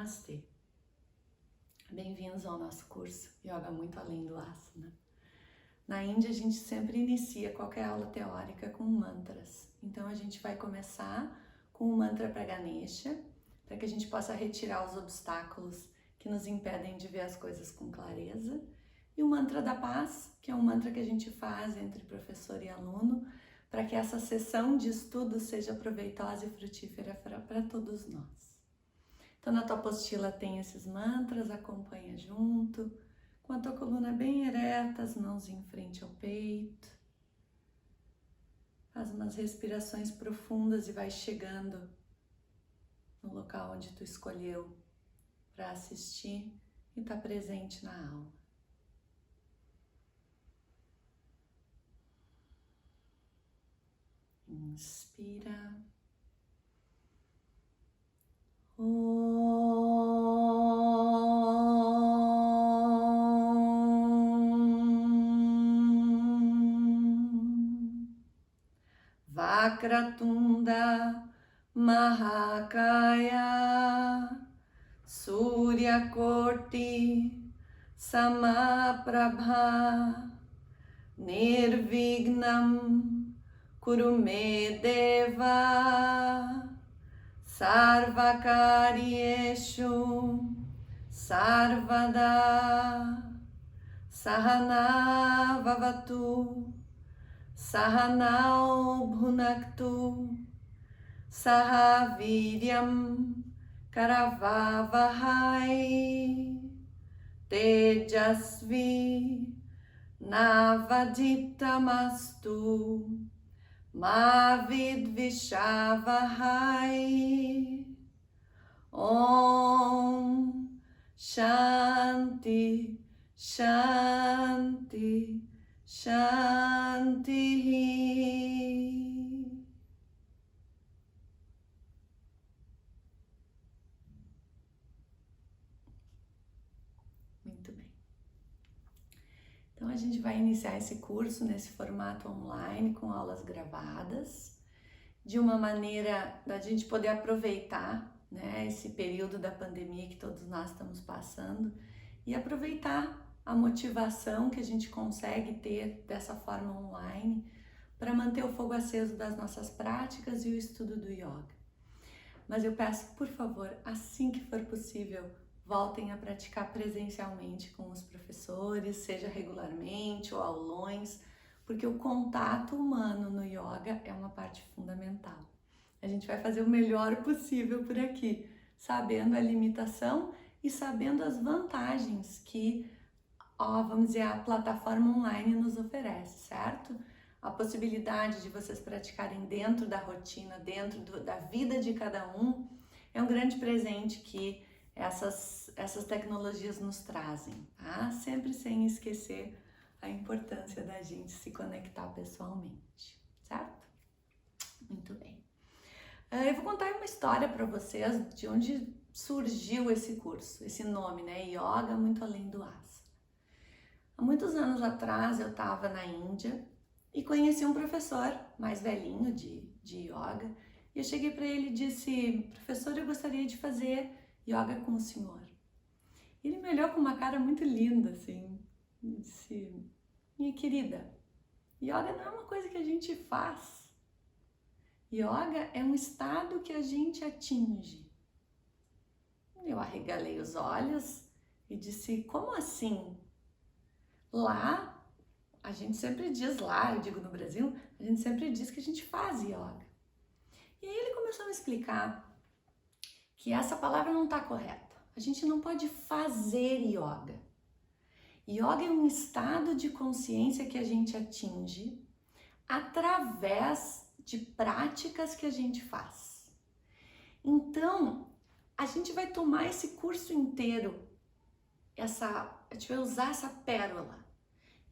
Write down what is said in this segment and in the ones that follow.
Namastê. Bem-vindos ao nosso curso Yoga Muito Além do Asana. Na Índia, a gente sempre inicia qualquer aula teórica com mantras. Então, a gente vai começar com o mantra para Ganesha, para que a gente possa retirar os obstáculos que nos impedem de ver as coisas com clareza. E o mantra da paz, que é um mantra que a gente faz entre professor e aluno, para que essa sessão de estudo seja proveitosa e frutífera para todos nós. Então, na tua apostila tem esses mantras, acompanha junto, com a tua coluna bem ereta, as mãos em frente ao peito. Faz umas respirações profundas e vai chegando no local onde tu escolheu para assistir e estar presente na aula. Inspira. Vakratunda Mahakaya Suryakorti Samaprabha Nirvignam Kurume Deva Sarvakaryeshu Sarvada Sahana Vavatu Sahanao Bhunaktu Sahaviryam Karavavahai Tejasvi Navadiptamastu Mavidvishavahai. Om Shanti Shanti Shanti. Muito bem. Então a gente vai iniciar esse curso nesse formato online com aulas gravadas, de uma maneira da gente poder aproveitar, né, esse período da pandemia que todos nós estamos passando e aproveitar a motivação que a gente consegue ter dessa forma online para manter o fogo aceso das nossas práticas e o estudo do yoga. Mas eu peço, por favor, assim que for possível, voltem a praticar presencialmente com os professores, seja regularmente ou aulões, porque o contato humano no yoga é uma parte fundamental. A gente vai fazer o melhor possível por aqui, sabendo a limitação e sabendo as vantagens que, vamos dizer, a plataforma online nos oferece, certo? A possibilidade de vocês praticarem dentro da rotina, dentro da vida de cada um, é um grande presente que essas tecnologias nos trazem, tá? Sempre sem esquecer a importância da gente se conectar pessoalmente, certo? Muito bem. Eu vou contar uma história para vocês de onde surgiu esse curso, esse nome, né? Yoga Muito Além do Asana. Há muitos anos atrás eu estava na Índia e conheci um professor mais velhinho de yoga e eu cheguei para ele e disse: professor, eu gostaria de fazer yoga com o senhor. Ele me olhou com uma cara muito linda assim e disse: minha querida, yoga não é uma coisa que a gente faz. Yoga é um estado que a gente atinge. Eu arregalei os olhos e disse: como assim? Lá, a gente sempre diz, eu digo no Brasil, a gente sempre diz que a gente faz yoga. E aí ele começou a me explicar que essa palavra não está correta. A gente não pode fazer yoga. Yoga é um estado de consciência que a gente atinge através de práticas que a gente faz. Então, a gente vai tomar esse curso inteiro, a gente vai usar essa pérola.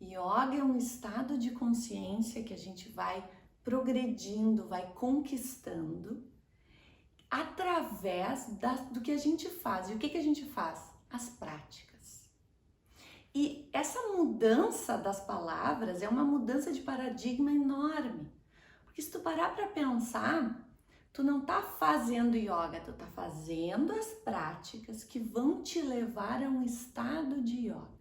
Yoga é um estado de consciência que a gente vai progredindo, vai conquistando através do que a gente faz. E o que a gente faz? As práticas. E essa mudança das palavras é uma mudança de paradigma enorme. Porque se tu parar para pensar, Tu não tá fazendo yoga, tu tá fazendo as práticas que vão te levar a um estado de yoga.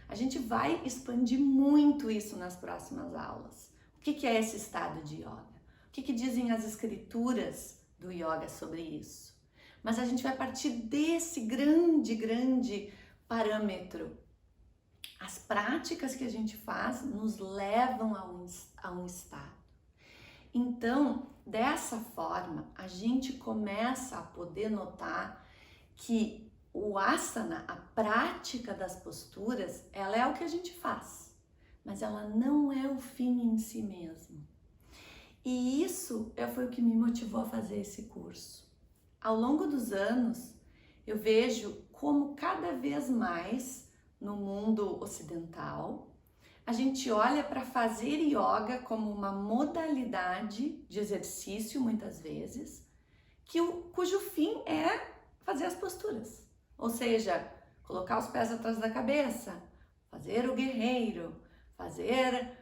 A gente vai expandir muito isso nas próximas aulas. O que é esse estado de yoga? O que dizem as escrituras do yoga sobre isso? Mas a gente vai partir desse grande parâmetro. As práticas que a gente faz nos levam a um estado. Então, dessa forma, a gente começa a poder notar que o asana, a prática das posturas, ela é o que a gente faz, mas ela não é o fim em si mesmo. E isso foi o que me motivou a fazer esse curso. Ao longo dos anos, eu vejo como cada vez mais no mundo ocidental, a gente olha para fazer yoga como uma modalidade de exercício, muitas vezes, cujo fim é fazer as posturas. Ou seja, colocar os pés atrás da cabeça, fazer o guerreiro, fazer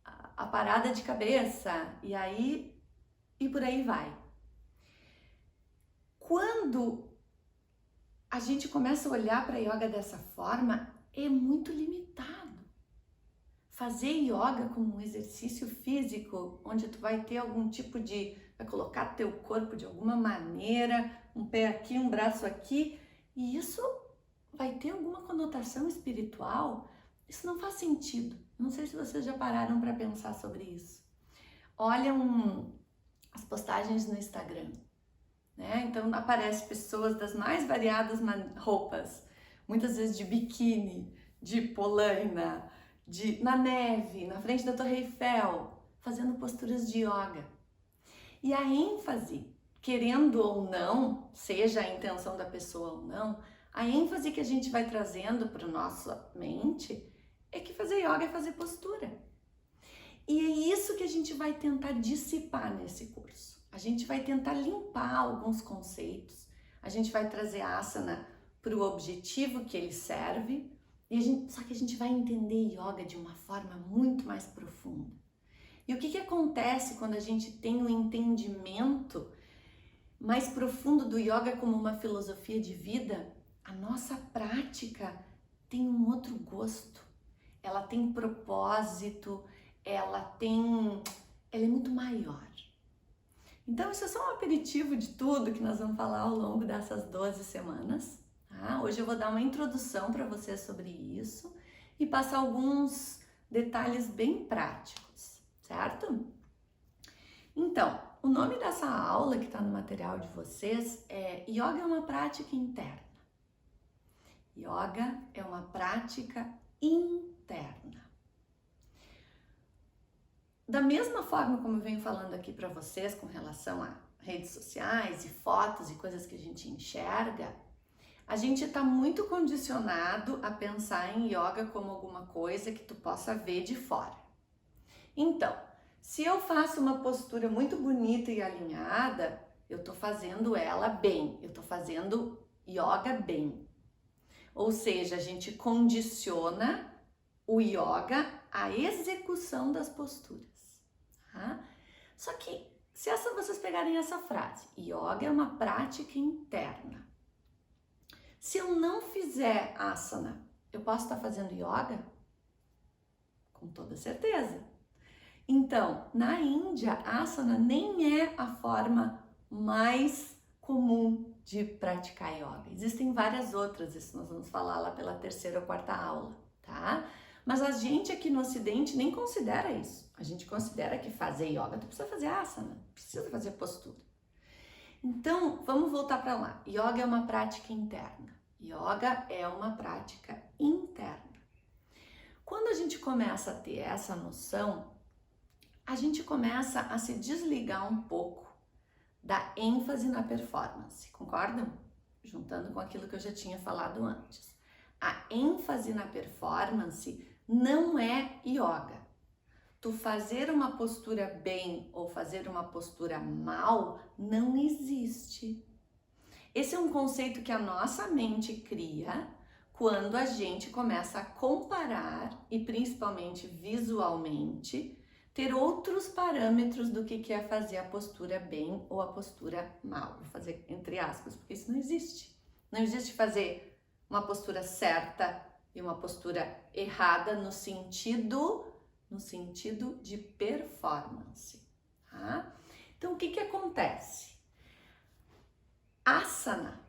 a parada de cabeça, e por aí vai. Quando a gente começa a olhar para a yoga dessa forma, é muito limitado. Fazer yoga como um exercício físico, onde tu vai ter algum tipo vai colocar teu corpo de alguma maneira, um pé aqui, um braço aqui, e isso vai ter alguma conotação espiritual? Isso não faz sentido. Não sei se vocês já pararam para pensar sobre isso. Olham as postagens no Instagram, né? Então aparecem pessoas das mais variadas roupas, muitas vezes de biquíni, de polaina, na neve, na frente da Torre Eiffel, fazendo posturas de yoga. E a ênfase, querendo ou não, seja a intenção da pessoa ou não, a ênfase que a gente vai trazendo para a nossa mente é que fazer yoga é fazer postura. E é isso que a gente vai tentar dissipar nesse curso. A gente vai tentar limpar alguns conceitos, a gente vai trazer asana para o objetivo que ele serve, só que a gente vai entender yoga de uma forma muito mais profunda. E o que acontece quando a gente tem um entendimento mais profundo do yoga como uma filosofia de vida? A nossa prática tem um outro gosto, ela tem propósito, ela é muito maior. Então isso é só um aperitivo de tudo que nós vamos falar ao longo dessas 12 semanas. Hoje eu vou dar uma introdução para vocês sobre isso e passar alguns detalhes bem práticos, certo? Então, o nome dessa aula que está no material de vocês é Yoga é uma prática interna. Yoga é uma prática interna. Da mesma forma como eu venho falando aqui para vocês com relação a redes sociais e fotos e coisas que a gente enxerga, a gente está muito condicionado a pensar em yoga como alguma coisa que tu possa ver de fora. Então, se eu faço uma postura muito bonita e alinhada, eu estou fazendo ela bem, eu estou fazendo yoga bem. Ou seja, a gente condiciona o yoga à execução das posturas. Tá? Só que, se vocês pegarem essa frase, yoga é uma prática interna. Se eu não fizer asana, eu posso estar fazendo yoga? Com toda certeza. Então, na Índia, asana nem é a forma mais comum de praticar yoga. Existem várias outras, isso nós vamos falar lá pela 3ª ou 4ª aula, tá? Mas a gente aqui no Ocidente nem considera isso. A gente considera que fazer yoga, tu precisa fazer asana, precisa fazer postura. Então, vamos voltar para lá. Yoga é uma prática interna. Yoga é uma prática interna. Quando a gente começa a ter essa noção, a gente começa a se desligar um pouco da ênfase na performance, concordam? Juntando com aquilo que eu já tinha falado antes. A ênfase na performance não é yoga. Tu fazer uma postura bem ou fazer uma postura mal não existe. Esse é um conceito que a nossa mente cria quando a gente começa a comparar e principalmente visualmente ter outros parâmetros do que é fazer a postura bem ou a postura mal. Vou fazer entre aspas, porque isso não existe. Não existe fazer uma postura certa e uma postura errada no sentido de performance, tá? Então, o que acontece? Asana,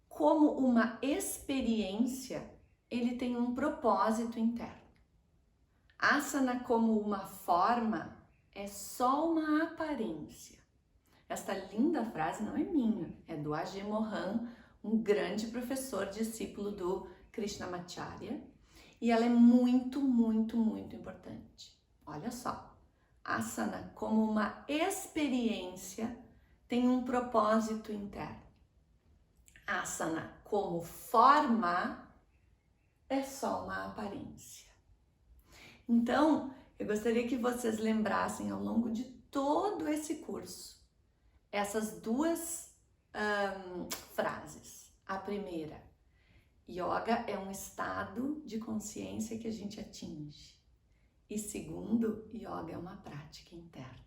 como uma experiência, ele tem um propósito interno. Asana como uma forma é só uma aparência. Esta linda frase não é minha, é do A.G. Mohan, um grande professor, discípulo do Krishnamacharya, e ela é muito, muito, muito importante. Olha só, asana como uma experiência tem um propósito interno. Asana como forma é só uma aparência. Então, eu gostaria que vocês lembrassem ao longo de todo esse curso essas duas frases. A primeira, yoga é um estado de consciência que a gente atinge. E segundo, yoga é uma prática interna.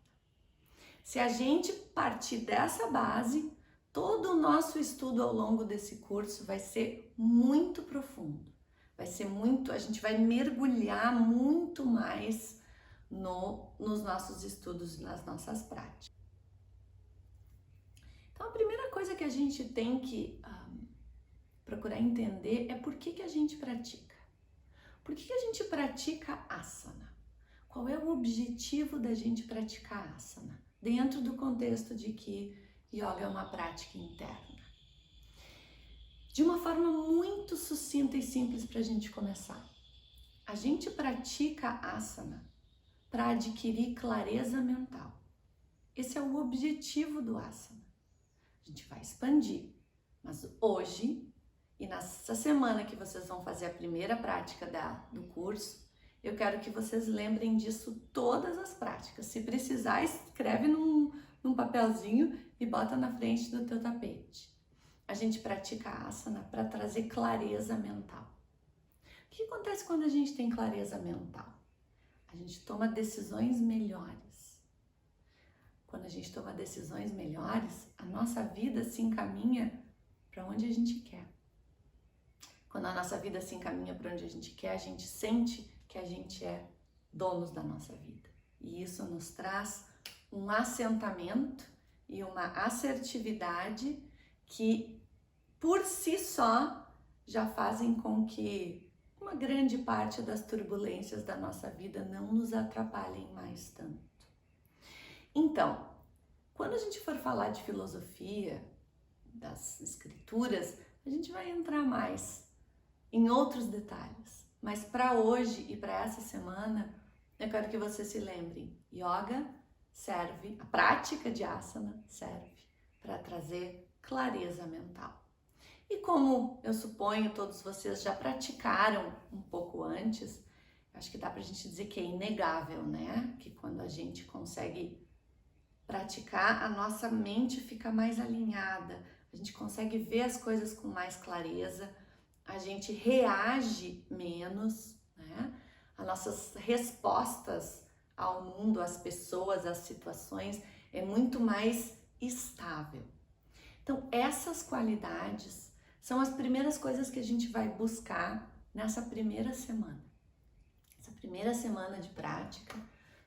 Se a gente partir dessa base, todo o nosso estudo ao longo desse curso vai ser muito profundo. Vai ser muito, a gente vai mergulhar muito mais nos nossos estudos e nas nossas práticas. Então, a primeira coisa que a gente tem que procurar entender é por que a gente pratica. Por que a gente pratica asana? Qual é o objetivo da gente praticar asana? Dentro do contexto de que yoga é uma prática interna. De uma forma muito sucinta e simples para a gente começar. A gente pratica asana para adquirir clareza mental. Esse é o objetivo do asana. A gente vai expandir, mas hoje e nessa semana que vocês vão fazer a primeira prática do curso, eu quero que vocês lembrem disso todas as práticas. Se precisar, escreve num papelzinho e bota na frente do teu tapete. A gente pratica asana para trazer clareza mental. O que acontece quando a gente tem clareza mental? A gente toma decisões melhores. Quando a gente toma decisões melhores, a nossa vida se encaminha para onde a gente quer. Quando a nossa vida se encaminha para onde a gente quer, a gente sente que a gente é donos da nossa vida. E isso nos traz um assentamento e uma assertividade que por si só já fazem com que uma grande parte das turbulências da nossa vida não nos atrapalhem mais tanto. Então, quando a gente for falar de filosofia, das escrituras, a gente vai entrar mais em outros detalhes. Mas para hoje e para essa semana, eu quero que vocês se lembrem, yoga serve, a prática de asana serve para trazer clareza mental. E como eu suponho todos vocês já praticaram um pouco antes, acho que dá pra gente dizer que é inegável, né? Que quando a gente consegue praticar, a nossa mente fica mais alinhada, a gente consegue ver as coisas com mais clareza, a gente reage menos, né? As nossas respostas ao mundo, às pessoas, às situações é muito mais estável. Então, essas qualidades são as primeiras coisas que a gente vai buscar nessa primeira semana. Essa primeira semana de prática,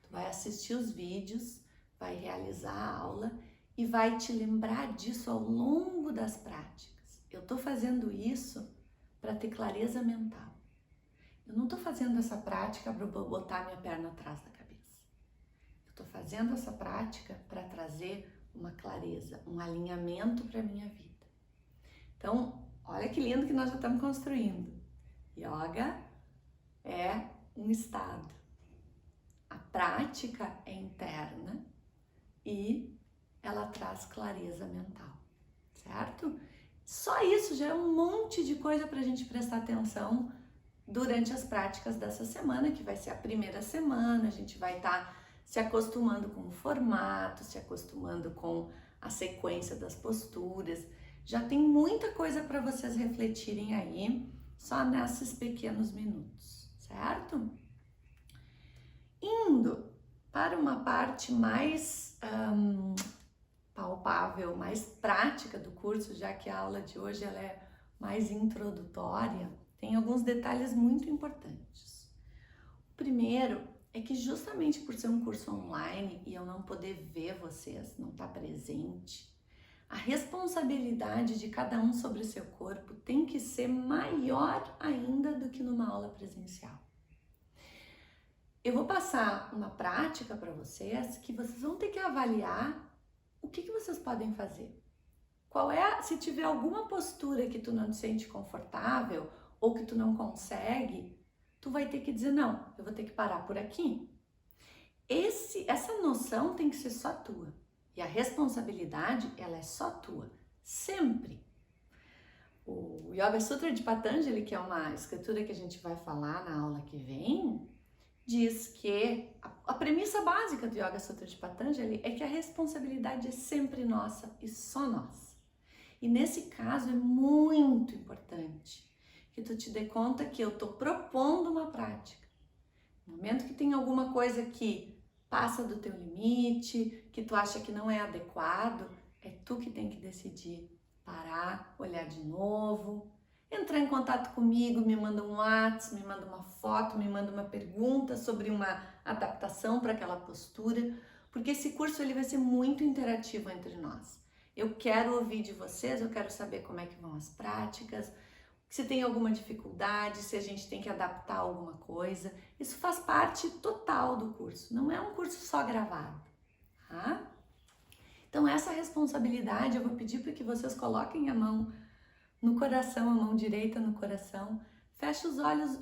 tu vai assistir os vídeos, vai realizar a aula e vai te lembrar disso ao longo das práticas. Eu tô fazendo isso para ter clareza mental. Eu não tô fazendo essa prática para botar minha perna atrás da cabeça. Eu tô fazendo essa prática para trazer uma clareza, um alinhamento para minha vida. Então, olha que lindo que nós já estamos construindo. Yoga é um estado. A prática é interna e ela traz clareza mental, certo? Só isso já é um monte de coisa para a gente prestar atenção durante as práticas dessa semana, que vai ser a primeira semana. A gente vai estar se acostumando com o formato, se acostumando com a sequência das posturas. Já tem muita coisa para vocês refletirem aí, só nesses pequenos minutos, certo? Indo para uma parte mais palpável, mais prática do curso, já que a aula de hoje ela é mais introdutória, tem alguns detalhes muito importantes. O primeiro é que justamente por ser um curso online e eu não poder ver vocês, não estar presente, a responsabilidade de cada um sobre o seu corpo tem que ser maior ainda do que numa aula presencial. Eu vou passar uma prática para vocês que vocês vão ter que avaliar o que vocês podem fazer. Se tiver alguma postura que tu não te sente confortável ou que tu não consegue, tu vai ter que dizer, não, eu vou ter que parar por aqui. Essa noção tem que ser só tua. E a responsabilidade, ela é só tua. Sempre. O Yoga Sutra de Patanjali, que é uma escritura que a gente vai falar na aula que vem, diz que a premissa básica do Yoga Sutra de Patanjali é que a responsabilidade é sempre nossa e só nossa. E nesse caso é muito importante que tu te dê conta que eu estou propondo uma prática. No momento que tem alguma coisa que passa do teu limite, que tu acha que não é adequado, é tu que tem que decidir parar, olhar de novo, entrar em contato comigo, me manda um WhatsApp, me manda uma foto, me manda uma pergunta sobre uma adaptação para aquela postura, porque esse curso ele vai ser muito interativo entre nós. Eu quero ouvir de vocês, eu quero saber como é que vão as práticas, se tem alguma dificuldade, se a gente tem que adaptar alguma coisa. Isso faz parte total do curso, não é um curso só gravado, tá? Então essa responsabilidade eu vou pedir para que vocês coloquem a mão no coração, a mão direita no coração, fecha os olhos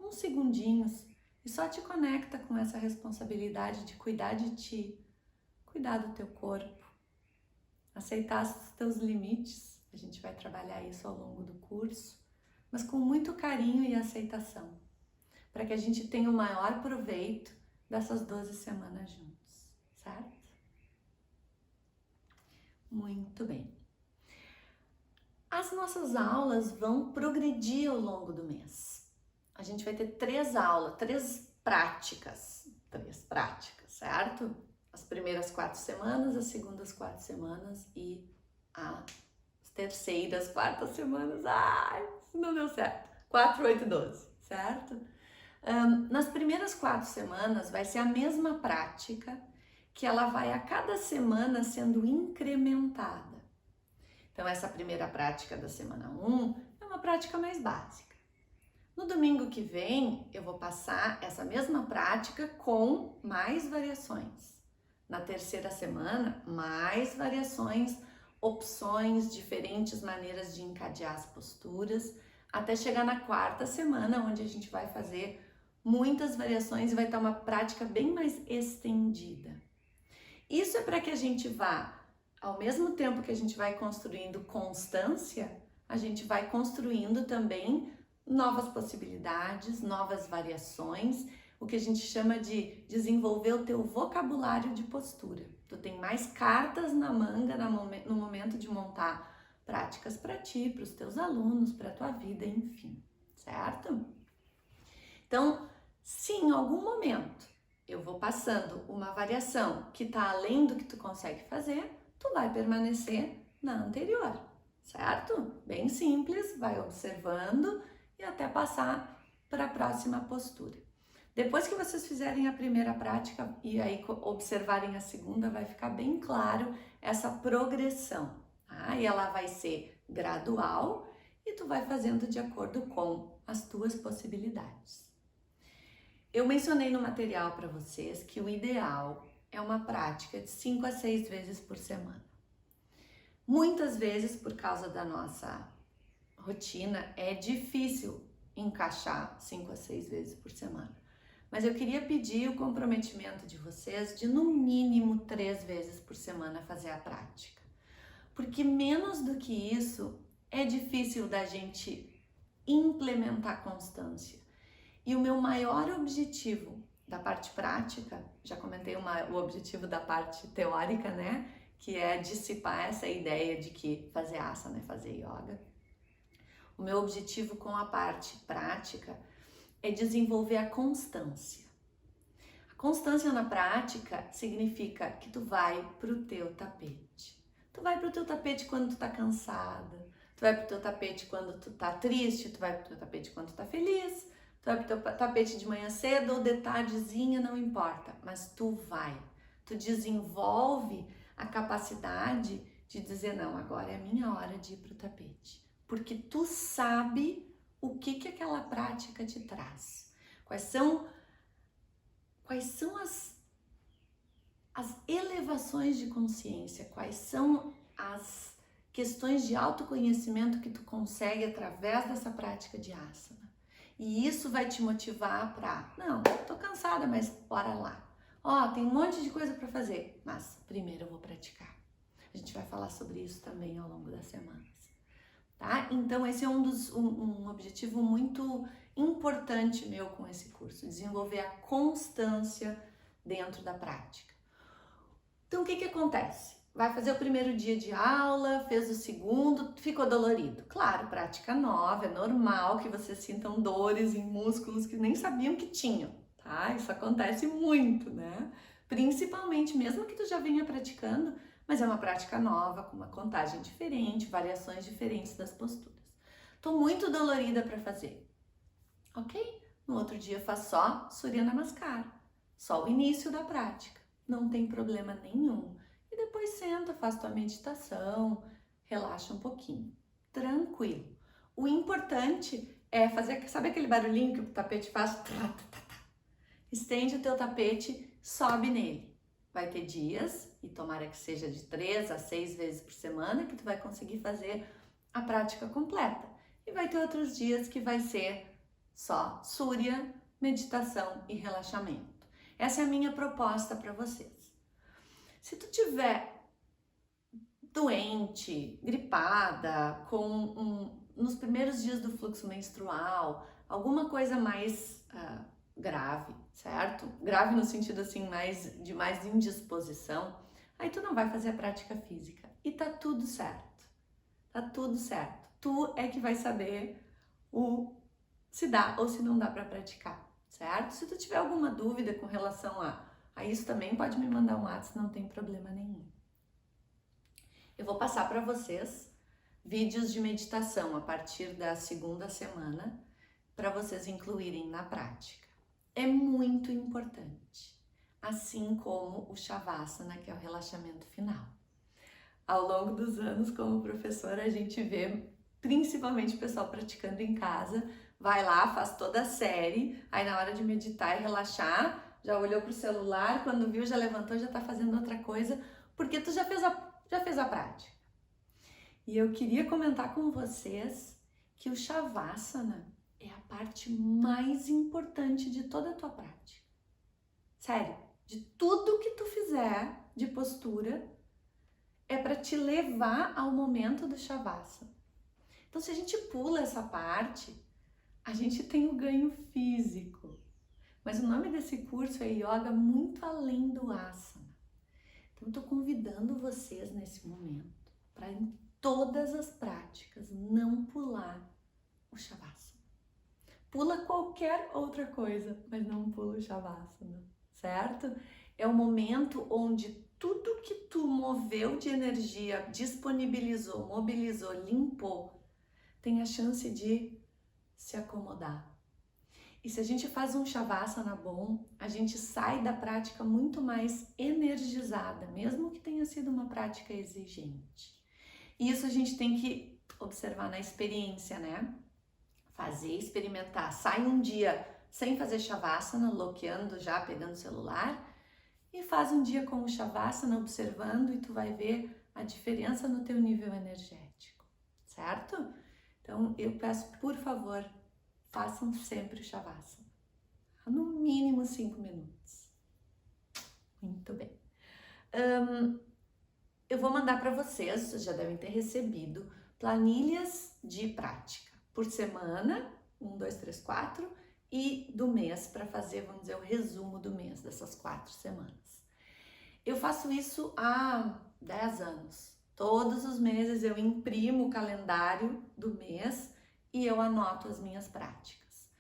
uns segundinhos e só te conecta com essa responsabilidade de cuidar de ti, cuidar do teu corpo, aceitar os teus limites. A gente vai trabalhar isso ao longo do curso, mas com muito carinho e aceitação, para que a gente tenha o maior proveito dessas 12 semanas juntos, certo? Muito bem. As nossas aulas vão progredir ao longo do mês. A gente vai ter 3 aulas, 3 práticas, certo? As primeiras 4 semanas, as segundas 4 semanas e as terceiras 4 semanas. Ai, não deu certo. 4, 8, 12, certo? Nas primeiras 4 semanas vai ser a mesma prática, que ela vai a cada semana sendo incrementada. Então, essa primeira prática da semana 1 é uma prática mais básica. No domingo que vem, eu vou passar essa mesma prática com mais variações. Na terceira semana, mais variações, opções, diferentes maneiras de encadear as posturas, até chegar na 4ª semana, onde a gente vai fazer muitas variações e vai ter uma prática bem mais estendida. Isso é para que a gente vá, ao mesmo tempo que a gente vai construindo constância, a gente vai construindo também novas possibilidades, novas variações, o que a gente chama de desenvolver o teu vocabulário de postura. Tu tem mais cartas na manga no momento de montar práticas para ti, para os teus alunos, para a tua vida, enfim, certo? Então, se em algum momento eu vou passando uma variação que está além do que tu consegue fazer, tu vai permanecer na anterior, certo? Bem simples, vai observando e até passar para a próxima postura. Depois que vocês fizerem a primeira prática e aí observarem a segunda, vai ficar bem claro essa progressão, tá? E ela vai ser gradual e tu vai fazendo de acordo com as tuas possibilidades. Eu mencionei no material para vocês que o ideal é uma prática de 5 a 6 vezes por semana. Muitas vezes, por causa da nossa rotina, é difícil encaixar 5 a 6 vezes por semana. Mas eu queria pedir o comprometimento de vocês de no mínimo 3 vezes por semana fazer a prática. Porque menos do que isso é difícil da gente implementar constância. E o meu maior objetivo da parte prática, já comentei o objetivo da parte teórica, né? Que é dissipar essa ideia de que fazer asana é fazer yoga. O meu objetivo com a parte prática é desenvolver a constância. A Constância na prática significa que tu vai pro teu tapete. Tu vai pro teu tapete quando tu tá cansada, tu vai pro teu tapete quando tu tá triste, tu vai pro teu tapete quando tu tá feliz, tu vai pro teu tapete de manhã cedo ou de tardezinha, não importa, mas tu vai. Tu desenvolve a capacidade de dizer, não, agora é a minha hora de ir pro tapete. Porque tu sabe o que aquela prática te traz. Quais são as elevações de consciência, quais são as questões de autoconhecimento que tu consegue através dessa prática de asana. E isso vai te motivar para, não, tô cansada, mas bora lá. Ó, tem um monte de coisa para fazer, mas primeiro eu vou praticar. A gente vai falar sobre isso também ao longo das semanas, tá? Então esse é um objetivo muito importante meu com esse curso, desenvolver a constância dentro da prática. Então o que acontece? Vai fazer o primeiro dia de aula, fez o segundo, ficou dolorido. Claro, prática nova, é normal que vocês sintam dores em músculos que nem sabiam que tinham, tá? Isso acontece muito, né? Principalmente, mesmo que tu já venha praticando, mas é uma prática nova, com uma contagem diferente, variações diferentes das posturas. Tô muito dolorida para fazer, ok? No outro dia faz só Surya Namaskar, só o início da prática, não tem problema nenhum. E depois senta, faz tua meditação, relaxa um pouquinho, tranquilo. O importante é fazer, sabe aquele barulhinho que o tapete faz? Estende o teu tapete, sobe nele. Vai ter dias, e tomara que seja de 3 a 6 vezes por semana, que tu vai conseguir fazer a prática completa. E vai ter outros dias que vai ser só Surya, meditação e relaxamento. Essa é a minha proposta para vocês. Se tu tiver doente, gripada, nos primeiros dias do fluxo menstrual, alguma coisa mais grave, certo? Grave no sentido assim, de mais indisposição, aí tu não vai fazer a prática física. E tá tudo certo. Tá tudo certo. Tu é que vai saber se dá ou se não dá para praticar, certo? Se tu tiver alguma dúvida com relação a isso, também pode me mandar um WhatsApp, não tem problema nenhum. Eu vou passar para vocês vídeos de meditação a partir da segunda semana para vocês incluírem na prática. É muito importante, assim como o Shavasana, que é o relaxamento final. Ao longo dos anos, como professora, a gente vê principalmente o pessoal praticando em casa, vai lá, faz toda a série, aí na hora de meditar e relaxar, já olhou pro celular, quando viu, já levantou, já tá fazendo outra coisa, porque tu já fez a prática. E eu queria comentar com vocês que o Shavasana é a parte mais importante de toda a tua prática. Sério, de tudo que tu fizer de postura, é para te levar ao momento do Shavasana. Então, se a gente pula essa parte, a gente tem o ganho físico. Mas o nome desse curso é Yoga muito além do asana. Então, estou convidando vocês nesse momento para em todas as práticas não pular o Shavasana. Pula qualquer outra coisa, mas não pula o Shavasana, certo? É o momento onde tudo que tu moveu de energia, disponibilizou, mobilizou, limpou, tem a chance de se acomodar. E se a gente faz um Shavasana bom, a gente sai da prática muito mais energizada, mesmo que tenha sido uma prática exigente. E isso a gente tem que observar na experiência, né? Fazer, experimentar. Sai um dia sem fazer Shavasana, bloqueando já, pegando o celular, e faz um dia com o Shavasana, observando, e tu vai ver a diferença no teu nível energético, certo? Então, eu peço, por favor, façam sempre o Shavasana, no mínimo 5 minutos. Muito bem. Eu vou mandar para vocês já devem ter recebido, planilhas de prática por semana, 1, 2, 3, 4, e do mês, para fazer, vamos dizer, o resumo do mês, dessas 4 semanas. Eu faço isso há 10 anos. Todos os meses eu imprimo o calendário do mês e eu anoto as minhas práticas.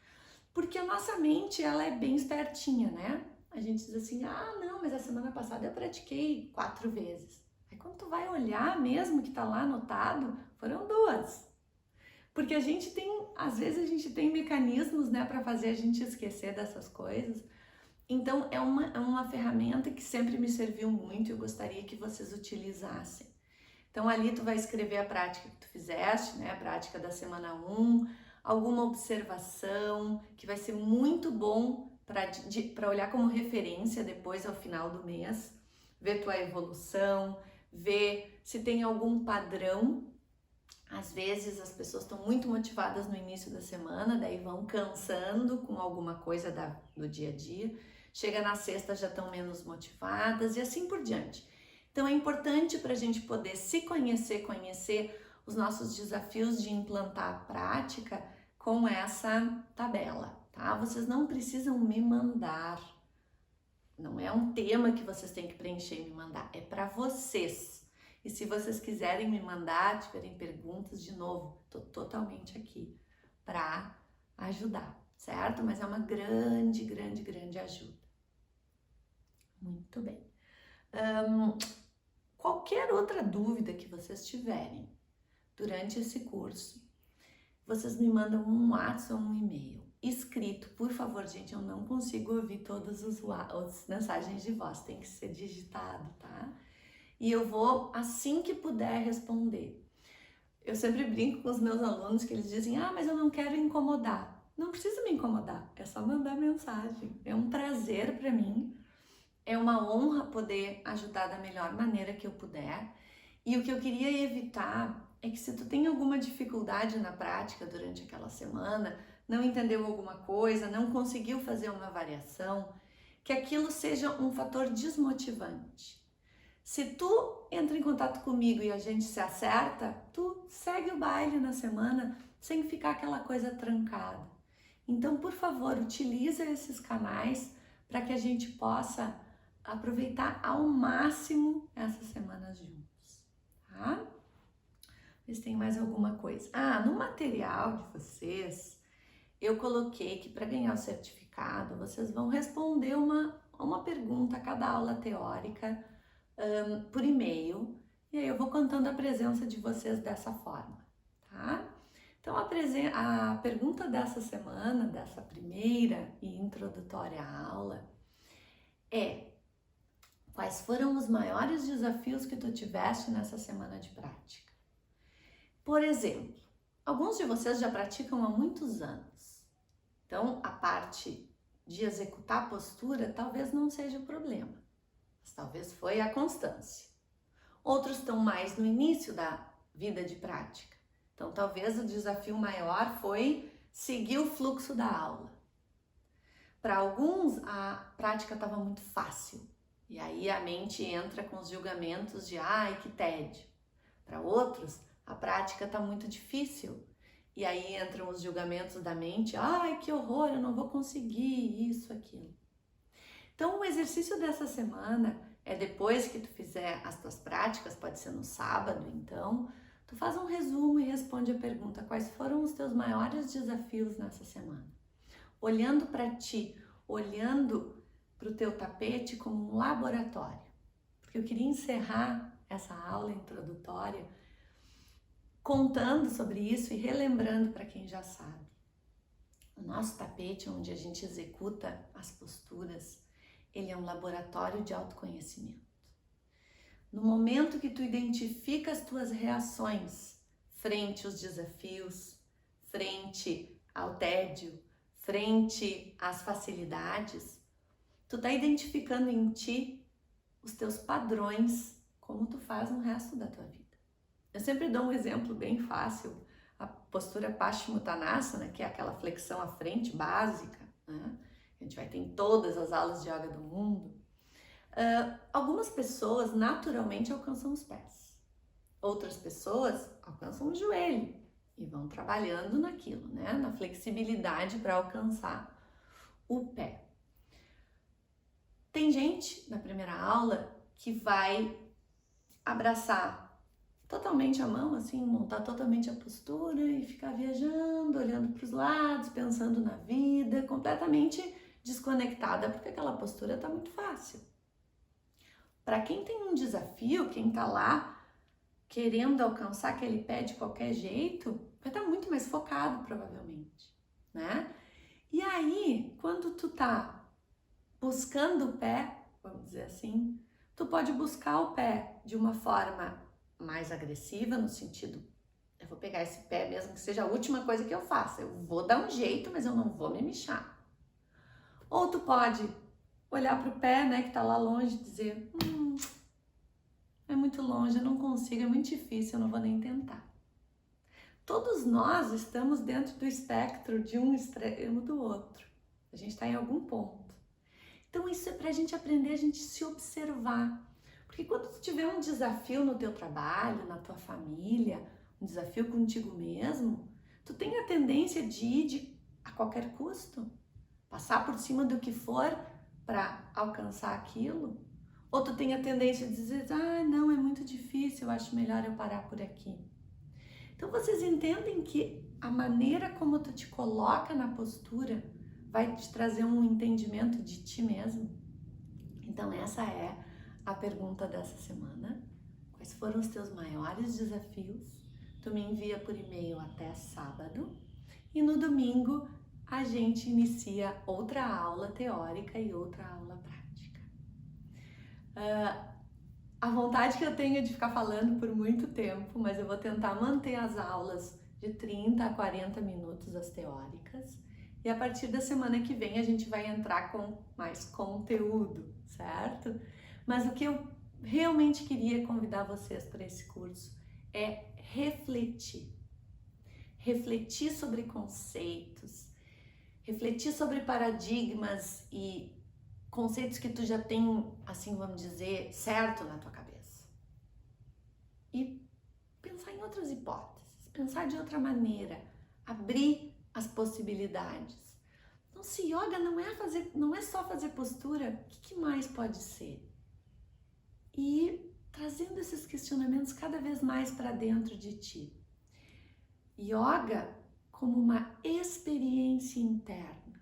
Porque a nossa mente, ela é bem espertinha, né? a gente diz assim, ah, não, mas a semana passada eu pratiquei 4 vezes. Aí quando tu vai olhar mesmo que tá lá anotado, foram 2. Porque a gente tem, às vezes a gente tem mecanismos, né, para fazer a gente esquecer dessas coisas. Então é uma ferramenta que sempre me serviu muito e eu gostaria que vocês utilizassem. Então ali tu vai escrever a prática que tu fizeste, né, a prática da semana 1, alguma observação que vai ser muito bom para olhar como referência depois ao final do mês, ver tua evolução, ver se tem algum padrão. Às vezes as pessoas estão muito motivadas no início da semana, daí vão cansando com alguma coisa do dia a dia, chega na sexta já estão menos motivadas e assim por diante. Então é importante para a gente poder se conhecer, conhecer os nossos desafios de implantar a prática com essa tabela, tá? Vocês não precisam me mandar, não é um tema que vocês têm que preencher e me mandar, é para vocês. E se vocês quiserem me mandar, tiverem perguntas, de novo, tô totalmente aqui para ajudar, certo? Mas é uma grande, grande, grande ajuda. Muito bem. Qualquer outra dúvida que vocês tiverem durante esse curso, vocês me mandam um WhatsApp ou um e-mail escrito. Por favor, gente, eu não consigo ouvir todas as mensagens de voz, tem que ser digitado, tá? E eu vou, assim que puder, responder. Eu sempre brinco com os meus alunos que eles dizem, ah, mas eu não quero incomodar. Não precisa me incomodar, é só mandar mensagem. É um prazer para mim, é uma honra poder ajudar da melhor maneira que eu puder. E o que eu queria evitar é que se tu tem alguma dificuldade na prática durante aquela semana, não entendeu alguma coisa, não conseguiu fazer uma variação, que aquilo seja um fator desmotivante. Se tu entra em contato comigo e a gente se acerta, tu segue o baile na semana sem ficar aquela coisa trancada. Então, por favor, utiliza esses canais para que a gente possa aproveitar ao máximo essas semanas juntos, tá? Ver se tem mais alguma coisa. Ah, no material de vocês, eu coloquei que para ganhar o certificado, vocês vão responder uma pergunta a cada aula teórica, por e-mail, e aí eu vou contando a presença de vocês dessa forma, tá? Então a pergunta dessa semana, dessa primeira e introdutória aula é: quais foram os maiores desafios que tu tiveste nessa semana de prática? Por exemplo, alguns de vocês já praticam há muitos anos, então a parte de executar a postura talvez não seja o problema. Talvez foi a constância. Outros estão mais no início da vida de prática. Então, talvez o desafio maior foi seguir o fluxo da aula. Para alguns, a prática estava muito fácil. E aí a mente entra com os julgamentos de ai, que tédio. Para outros, a prática está muito difícil. E aí entram os julgamentos da mente, ai, que horror, eu não vou conseguir isso, aquilo. Então, o exercício dessa semana é depois que tu fizer as tuas práticas, pode ser no sábado, então, tu faz um resumo e responde a pergunta: quais foram os teus maiores desafios nessa semana? Olhando para ti, olhando para o teu tapete como um laboratório. Porque eu queria encerrar essa aula introdutória contando sobre isso e relembrando para quem já sabe. O nosso tapete, onde a gente executa as posturas, ele é um laboratório de autoconhecimento. No momento que tu identifica as tuas reações frente aos desafios, frente ao tédio, frente às facilidades, tu tá identificando em ti os teus padrões, como tu faz no resto da tua vida. Eu sempre dou um exemplo bem fácil, a postura Paschimottanasana, que é aquela flexão à frente básica, né? A gente vai ter em todas as aulas de yoga do mundo. Algumas pessoas naturalmente alcançam os pés. Outras pessoas alcançam o joelho e vão trabalhando naquilo, né? Na flexibilidade para alcançar o pé. Tem gente na primeira aula que vai abraçar totalmente a mão, assim, montar totalmente a postura e ficar viajando, olhando para os lados, pensando na vida, completamente desconectada porque aquela postura está muito fácil. Para quem tem um desafio, quem está lá querendo alcançar aquele pé de qualquer jeito, vai estar muito mais focado provavelmente, né? E aí, quando tu tá buscando o pé, vamos dizer assim, tu pode buscar o pé de uma forma mais agressiva, no sentido, eu vou pegar esse pé mesmo que seja a última coisa que eu faça, eu vou dar um jeito, mas eu não vou me mexer. Ou tu pode olhar pro pé, né, que tá lá longe e dizer, é muito longe, eu não consigo, é muito difícil, eu não vou nem tentar. Todos nós estamos dentro do espectro de um extremo do outro. A gente está em algum ponto. Então isso é para a gente aprender a gente se observar. Porque quando tu tiver um desafio no teu trabalho, na tua família, um desafio contigo mesmo, tu tem a tendência de ir a qualquer custo, passar por cima do que for para alcançar aquilo. Ou tu tem a tendência de dizer, não, é muito difícil, eu acho melhor eu parar por aqui. Então vocês entendem que a maneira como tu te coloca na postura vai te trazer um entendimento de ti mesmo? Então essa é a pergunta dessa semana. Quais foram os teus maiores desafios? Tu me envia por e-mail até sábado e no domingo a gente inicia outra aula teórica e outra aula prática. A vontade que eu tenho é de ficar falando por muito tempo, mas eu vou tentar manter as aulas de 30 a 40 minutos, as teóricas. E a partir da semana que vem a gente vai entrar com mais conteúdo, certo? Mas o que eu realmente queria convidar vocês para esse curso é refletir. Refletir sobre conceitos, refletir sobre paradigmas e conceitos que tu já tem, assim, vamos dizer, certo na tua cabeça. E pensar em outras hipóteses, pensar de outra maneira, abrir as possibilidades. Então, se yoga não é só fazer postura, o que mais pode ser? E trazendo esses questionamentos cada vez mais para dentro de ti. Yoga como uma experiência interna.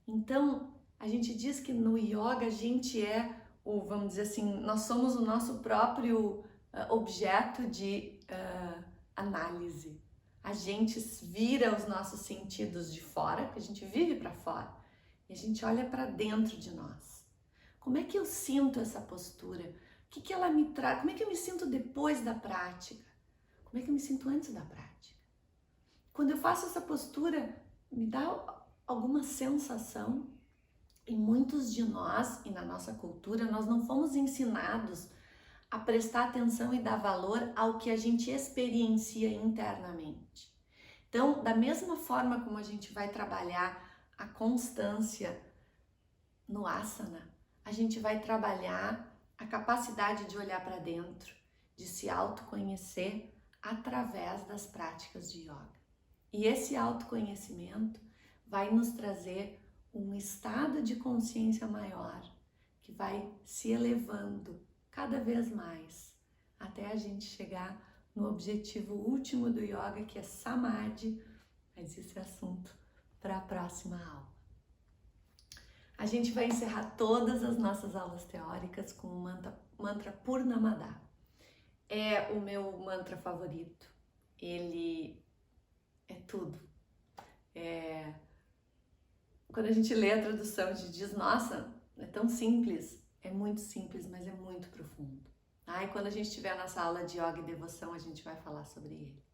Então, a gente diz que no yoga a gente é vamos dizer assim, nós somos o nosso próprio objeto de análise. A gente vira os nossos sentidos de fora, que a gente vive para fora, e a gente olha para dentro de nós. Como é que eu sinto essa postura? O que ela me traz? Como é que eu me sinto depois da prática? Como é que eu me sinto antes da prática? Quando eu faço essa postura, me dá alguma sensação? E muitos de nós, e na nossa cultura, nós não fomos ensinados a prestar atenção e dar valor ao que a gente experiencia internamente. Então, da mesma forma como a gente vai trabalhar a constância no asana, a gente vai trabalhar a capacidade de olhar para dentro, de se autoconhecer através das práticas de yoga. E esse autoconhecimento vai nos trazer um estado de consciência maior, que vai se elevando cada vez mais, até a gente chegar no objetivo último do yoga, que é Samadhi, mas esse é assunto para a próxima aula. A gente vai encerrar todas as nossas aulas teóricas com o mantra Purnamada. É o meu mantra favorito, ele é tudo. Quando a gente lê a tradução, a gente diz, nossa, é tão simples. É muito simples, mas é muito profundo. E quando a gente tiver a nossa aula de yoga e devoção, a gente vai falar sobre ele.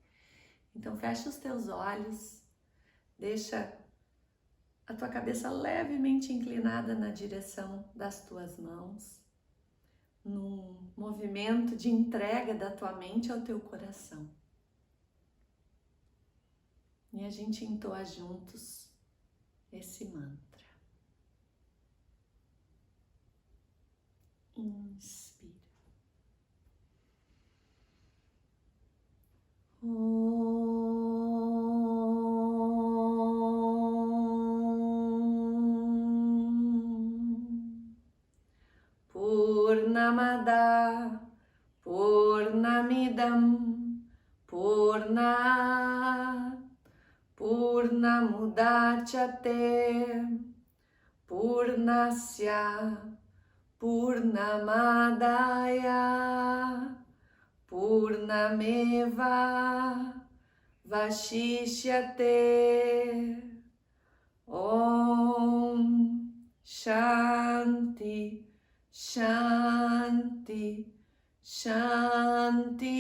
Então fecha os teus olhos, deixa a tua cabeça levemente inclinada na direção das tuas mãos, num movimento de entrega da tua mente ao teu coração. E a gente entoa juntos esse mantra. Inspira. Purnamada Purnamidam Purnat Purnamudachyate Purnasya Purnamadaya Purnameva Vashishyate. Om Shanti Shanti Shanti.